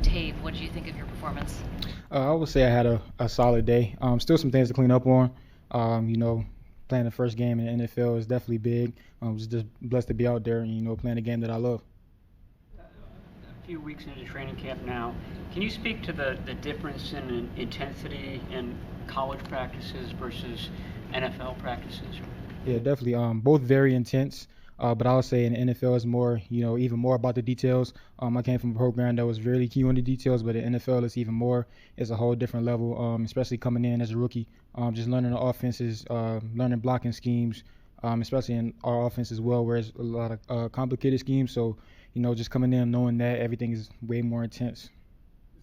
tape, what did you think of your performance? I would say I had a solid day. Still some things to clean up on. You know, playing the first game in the NFL is definitely big. I was just blessed to be out there and, playing a game that I love. A few weeks into training camp now, can you speak to the difference in intensity in college practices versus NFL practices? Yeah, definitely. Both very intense. But I would say in the NFL is more, even more about the details. I came from a program that was really key on the details, but the NFL is even more. It's a whole different level, especially coming in as a rookie. Just learning the offenses, learning blocking schemes, especially in our offense as well, where it's a lot of complicated schemes. So, just coming in knowing that everything is way more intense.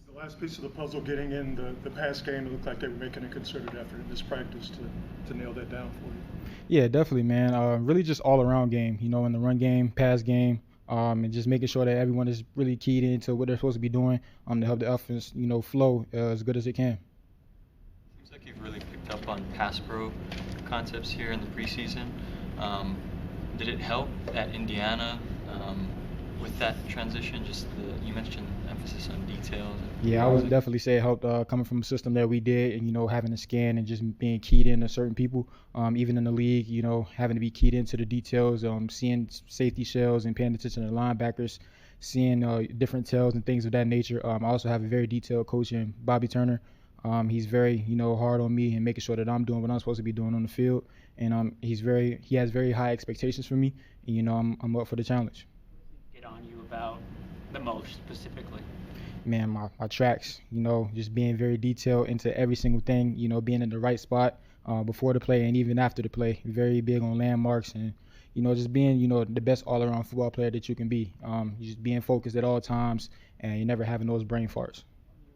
Is the last piece of the puzzle getting in the pass game? It looked like they were making a concerted effort in this practice to nail that down for you. Yeah, definitely, man. Really just all around game, in the run game, pass game, and just making sure that everyone is really keyed into what they're supposed to be doing to help the offense, flow as good as it can. Seems like you've really picked up on pass pro concepts here in the preseason. Did it help at Indiana with that transition? You mentioned emphasis on details. Yeah, I would definitely say it helped coming from a system that we did and, having to scan and just being keyed into certain people, even in the league, having to be keyed into the details, seeing safety shells and paying attention to the linebackers, seeing different tells and things of that nature. I also have a very detailed coach in Bobby Turner. He's very, hard on me and making sure that I'm doing what I'm supposed to be doing on the field. And he has very high expectations for me. And, I'm up for the challenge. Get on you about the most specifically? Man, my tracks, just being very detailed into every single thing, being in the right spot before the play and even after the play. Very big on landmarks and, just being, the best all-around football player that you can be. Just being focused at all times and you never having those brain farts.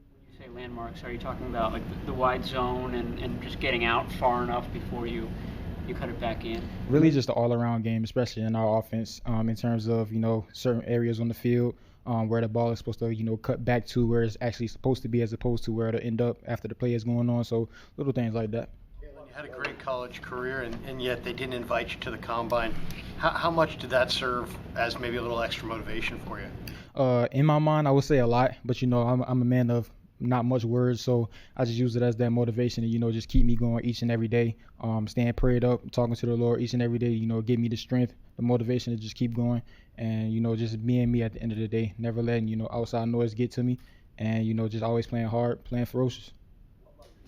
When you say landmarks, are you talking about like the wide zone and just getting out far enough before you cut it back in? Really just the all-around game, especially in our offense, in terms of, certain areas on the field. Where the ball is supposed to, cut back to where it's actually supposed to be as opposed to where it'll end up after the play is going on. So little things like that. Kaelon, you had a great college career, and yet they didn't invite you to the combine. How much did that serve as maybe a little extra motivation for you? In my mind, I would say a lot, but, I'm a man of not much words, so I just use it as that motivation to, just keep me going each and every day, staying prayed up, talking to the Lord each and every day, give me the strength, the motivation to just keep going and, just being me at the end of the day, never letting, outside noise get to me and, just always playing hard, playing ferocious.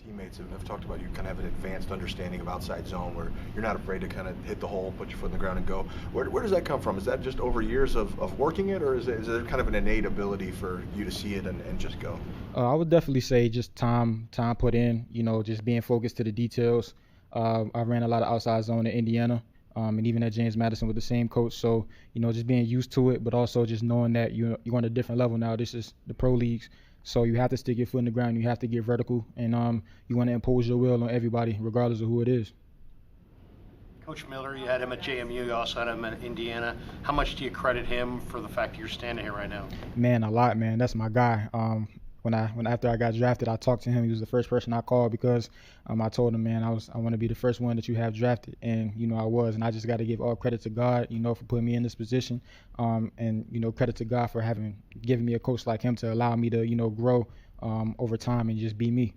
Teammates have talked about you kind of have an advanced understanding of outside zone where you're not afraid to kind of hit the hole, put your foot in the ground and go. Where does that come from? Is that just over years of working it, or is there kind of an innate ability for you to see it and just go? I would definitely say just time put in, just being focused to the details. I ran a lot of outside zone in Indiana and even at James Madison with the same coach. So, just being used to it, but also just knowing that you're on a different level now. This is the pro leagues. So you have to stick your foot in the ground. You have to get vertical, and you want to impose your will on everybody, regardless of who it is. Coach Miller, you had him at JMU, you also had him at Indiana. How much do you credit him for the fact that you're standing here right now? Man, a lot, man. That's my guy. When after I got drafted, I talked to him. He was the first person I called because I told him, man, I want to be the first one that you have drafted, and I was, and I just got to give all credit to God, for putting me in this position, and credit to God for given me a coach like him to allow me to grow over time and just be me.